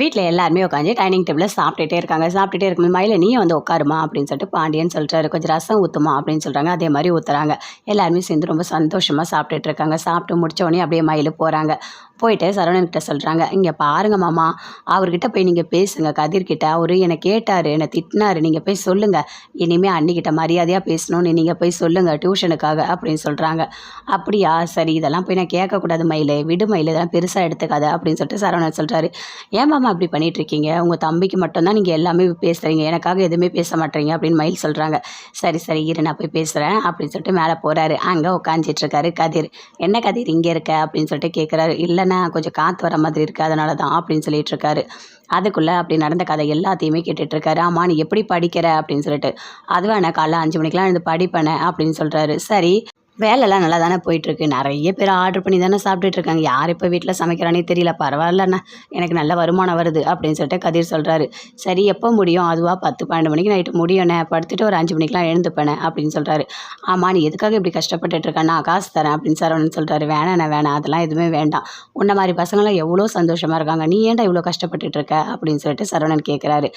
வீட்டில் எல்லாருமே உட்காந்து டைனிங் டேபிளில் சாப்பிட்டுட்டே இருக்காங்க. சாப்பிட்டுட்டே இருக்கும்போது மயில நீயும் வந்து உட்காருமா அப்படின்னு சொல்லிட்டு பாண்டியன் சொல்லிட்டாரு. கொஞ்சம் ரசம் ஊற்றுமா அப்படின்னு சொல்கிறாங்க. அதே மாதிரி ஊற்றுறாங்க. எல்லாருமே சேர்ந்து ரொம்ப சந்தோஷமாக சாப்பிட்டுட்டு இருக்காங்க. சாப்பிட்டு முடிச்ச உடனே அப்படியே மயில் போகிறாங்க. போயிட்டு சரவணன்கிட்ட சொல்கிறாங்க, இங்கே பாருங்க மாமா, அவர்கிட்ட போய் நீங்கள் பேசுங்க கதிர்கிட்ட. அவர் என்னை கேட்டார், என்னை திட்டினார், நீங்கள் போய் சொல்லுங்கள். இனிமேல் அன்னிக்கிட்ட மரியாதையாக பேசணும்னு நீங்கள் போய் சொல்லுங்கள் டியூஷனுக்காக அப்படின்னு சொல்கிறாங்க. அப்படியா, சரி, இதெல்லாம் போய் நான் கேட்கக்கூடாது மயில், விடு மயில், இதெல்லாம் பெருசாக எடுத்துக்காத அப்படின்னு சொல்லிட்டு சரவணன் சொல்கிறாரு. ஏன் மாமா அப்படி பண்ணிகிட்ருக்கீங்க? உங்கள் தம்பிக்கு மட்டும்தான் நீங்கள் எல்லாமே பேசுகிறீங்க, எனக்காக எதுவுமே பேச மாட்டேறீங்க அப்படின்னு மயில் சொல்கிறாங்க. சரி சரி இரு, நான் போய் பேசுகிறேன் அப்படின்னு சொல்லிட்டு மேலே போகிறாரு. அங்கே உட்காந்துட்ருக்காரு கதிர். என்ன கதிர் இங்கே இருக்க அப்படின்னு சொல்லிட்டு கேட்குறாரு. இல்லைண்ணா, கொஞ்சம் காற்று வர மாதிரி இருக்குது, அதனால தான் அப்படின்னு சொல்லிட்டு இருக்காரு. அதுக்குள்ளே அப்படி நடந்த கதை எல்லாத்தையுமே கேட்டுட்ருக்காரு. ஆமாம், நீ எப்படி படிக்கிற அப்படின்னு சொல்லிட்டு. அதுவாண்ணா, காலைல 5 மணிக்கெலாம் எழுந்து படிப்பேனே அப்படின்னு சொல்கிறாரு. சரி, வேலைலாம் நல்லா தானே போயிட்டுருக்கு. நிறைய பேர் ஆர்டர் பண்ணி தானே சாப்பிட்டுட்ருக்காங்க. யார் இப்போ வீட்டில் சமைக்கிறானே தெரியல. பரவாயில்லண்ணா, எனக்கு நல்ல வருமானம் வருது அப்படின்னு சொல்லிட்டு கதிர் சொல்கிறாரு. சரி, எப்போ முடியும்? அதுவாக 10-12 மணிக்கு நைட்டு முடியும்ண்ணே, படுத்துட்டு ஒரு 5 மணிக்கெலாம் எழுந்துப்பேனே அப்படின்னு சொல்கிறாரு. ஆமாம், நீ எதுக்காக இப்படி கஷ்டப்பட்டுட்ருக்க? நான் காசு தரேன் அப்படின்னு சரவணன் சொல்கிறாரு. வேணாண்ணே வேணாம், அதெல்லாம் எதுவுமே வேண்டாம். உன்ன மாதிரி பசங்களாம் எவ்வளோ சந்தோஷமாக இருக்காங்க, நீ ஏன்டா இவ்வளோ கஷ்டப்பட்டுட்ருக்க அப்படின்னு சொல்லிட்டு சரவணன் கேட்குறாரு.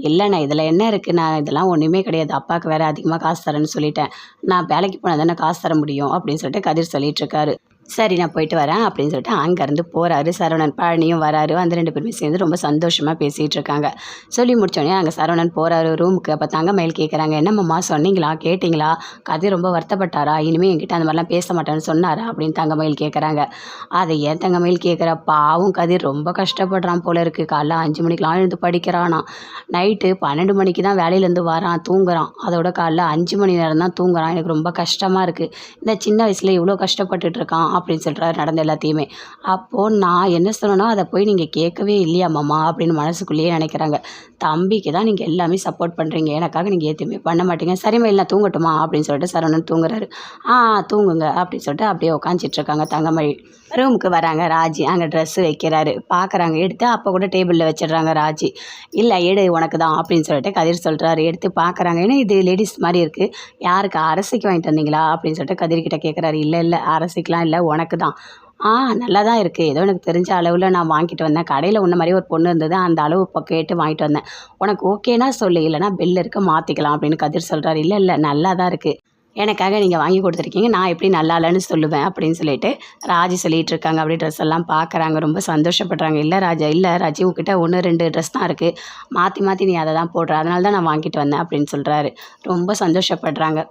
இல்லைண்ணா, இதில் என்ன இருக்குது? நான் இதெல்லாம் ஒன்றுமே கிடையாது. அப்பாவுக்கு வேறு அதிகமாக காசு தரேன்னு சொல்லிட்டேன். நான் வேலைக்கு போனால் தானே காசு தர முடியும் அப்படின்னு சொல்லிட்டு கதிர் சொல்லிட்டு இருக்காரு. சரி, நான் போயிட்டு வரேன் அப்படின்னு சொல்லிட்டு அங்கேருந்து போகிறாரு சரவணன். பழனியும் வராரு. அந்த 2 பேருமே சேர்ந்து ரொம்ப சந்தோஷமாக பேசிகிட்டு இருக்காங்க. சொல்லி முடிச்சோடனே அங்கே சரவணன் போகிறாரு ரூமுக்கு. அப்போ தங்கமயில் கேட்குறாங்க, என்னம்மா சொன்னீங்களா, கேட்டிங்களா? கதிர் ரொம்ப வருத்தப்பட்டாரா? இனிமேல் என்கிட்ட அந்த மாதிரிலாம் பேச மாட்டேன்னு சொன்னாரா அப்படின்னு தங்கமயில் கேட்குறாங்க. அதை ஏன் தங்கமயில் கேட்குற? பாவும் கதிர் ரொம்ப கஷ்டப்படுறான் போல இருக்குது. காலைல 5 மணிக்கெலாம் எழுந்து படிக்கிறானா, நைட்டு 12 மணிக்கு தான் வேலையிலேருந்து வரான், தூங்குறான். அதோட காலைல 5 மணி நேரம் தான் தூங்குறான். எனக்கு ரொம்ப கஷ்டமாக இருக்குது. இந்த சின்ன வயசில் இவ்வளோ கஷ்டப்பட்டுட்டு இருக்கான் அப்படின்னு சொல்கிறாரு நடந்த எல்லாத்தையுமே. அப்போது நான் என்ன சொன்னேனோ அதை போய் நீங்கள் கேட்கவே இல்லையா மாமா அப்படின்னு மனசுக்குள்ளேயே நினைக்கிறாங்க. தம்பிக்கு தான் நீங்கள் எல்லாமே சப்போர்ட் பண்ணுறீங்க, எனக்காக நீங்கள் எதுவுமே பண்ண மாட்டீங்க. சரிம்மா, இல்லை தூங்கட்டுமா அப்படின்னு சொல்லிட்டு சரவணன் தூங்குறாரு. தூங்குங்க அப்படின்னு சொல்லிட்டு அப்படியே உட்காந்துட்ருக்காங்க. தங்கமழி ரூமுக்கு வராங்க. ராஜி அங்கே ட்ரெஸ்ஸு வைக்கிறாரு. பார்க்குறாங்க, எடுத்து அப்போ கூட டேபிளில் வச்சிடுறாங்க. ராஜி, இல்லை எடு உனக்கு தான் அப்படின்னு சொல்லிட்டு கதிர் சொல்கிறாரு. எடுத்து பார்க்குறாங்க. ஏன்னா இது லேடிஸ் மாதிரி இருக்குது, யாருக்கு அரசிக்கு வாங்கிட்டு வந்தீங்களா அப்படின்னு சொல்லிட்டு கதிர்கிட்ட கேட்குறாரு. இல்லை இல்லை, அரசிக்கெலாம் இல்லை, உனக்கு தான். நல்லா தான் இருக்குது, ஏதோ எனக்கு தெரிஞ்ச அளவில் நான் வாங்கிட்டு வந்தேன். கடையில் உன்ன மாதிரி ஒரு பொண்ணு இருந்தது, அந்த அளவு இப்போ கேட்டு வாங்கிட்டு வந்தேன். உனக்கு ஓகேனா சொல்லு, இல்லைனா பெல் இருக்க மாற்றிக்கலாம் அப்படின்னு கதிர் சொல்கிறாரு. இல்லை இல்லை, நல்லா தான் இருக்குது, எனக்காக நீங்கள் வாங்கி கொடுத்துருக்கீங்க, நான் எப்படி நல்லா இல்லைன்னு சொல்லுவேன் அப்படின்னு சொல்லிட்டு ராஜி சொல்லிகிட்டு இருக்காங்க. அப்படி ட்ரெஸ் எல்லாம் பார்க்குறாங்க, ரொம்ப சந்தோஷப்படுறாங்க. இல்லை ராஜா, இல்லை ராஜி, உங்ககிட்ட 1-2 ட்ரெஸ் தான் இருக்குது, மாற்றி மாற்றி நீ அதை தான் போடுற, அதனால தான் நான் வாங்கிட்டு வந்தேன் அப்படின்னு சொல்கிறாரு. ரொம்ப சந்தோஷப்படுறாங்க.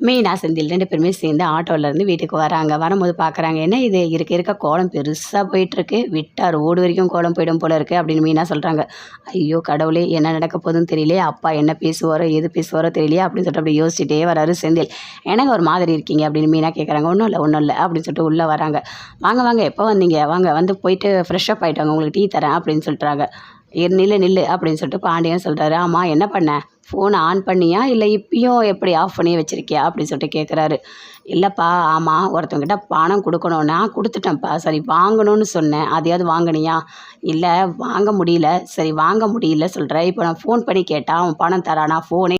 மீனா செந்தில் 2 பேருமே சேர்ந்து ஆட்டோவிலேருந்து வீட்டுக்கு வராங்க. வரும்போது பார்க்குறாங்க, என்ன இது இருக்க கோலம் பெருசாக போயிட்டுருக்கு, விட்டால் ரோடு வரைக்கும் கோலம் போயிடும் போல இருக்குது அப்படின்னு மீனா சொல்கிறாங்க. ஐயோ கடவுளே, என்ன நடக்க போகுதுன்னு தெரியலையே, அப்பா என்ன பேசுவாரோ எது பேசுவாரோ தெரியலையே அப்படின்னு சொல்லிட்டு அப்படி யோசிச்சுட்டே வராரு செந்தில். எனக்கு ஒரு மாதிரி இருக்கீங்க அப்படின்னு மீனா கேட்குறாங்க. ஒன்றும் இல்லை அப்படின்னு சொல்லிட்டு உள்ளே வராங்க. வாங்க எப்போ வந்தீங்க, வாங்க வந்து போயிட்டு ஃப்ரெஷ்அப் ஆகிட்டாங்க, உங்களுக்கு டீ தரேன் அப்படின்னு சொல்லிட்டுறாங்க. நில்லு அப்படின்னு சொல்லிட்டு பாண்டியன் சொல்கிறாரு. ஆமாம், என்ன பண்ண, ஃபோனை ஆன் பண்ணியா இல்லை இப்பயும் எப்படி ஆஃப் பண்ணி வச்சுருக்கியா அப்படின்னு சொல்லிட்டு கேட்குறாரு. இல்லைப்பா, ஆமாம், ஒருத்தவங்கிட்ட பணம் கொடுக்கணும், நான் கொடுத்துட்டேன்ப்பா. சரி, வாங்கணும்னு சொன்னேன், அதையாவது வாங்கினியா? இல்லை, வாங்க முடியல. சரி, வாங்க முடியல சொல்கிறேன். இப்போ நான் ஃபோன் பண்ணி கேட்டால் அவன் பணம் தரானா? ஃபோனே